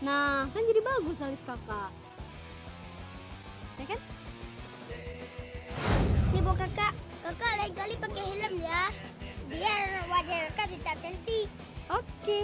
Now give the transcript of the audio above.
Nah, kan jadi bagus alis kakak. Ya kan? Nih bu kakak lain kali pakai helm ya. Biar wajah kakak tidak cantik. Oke.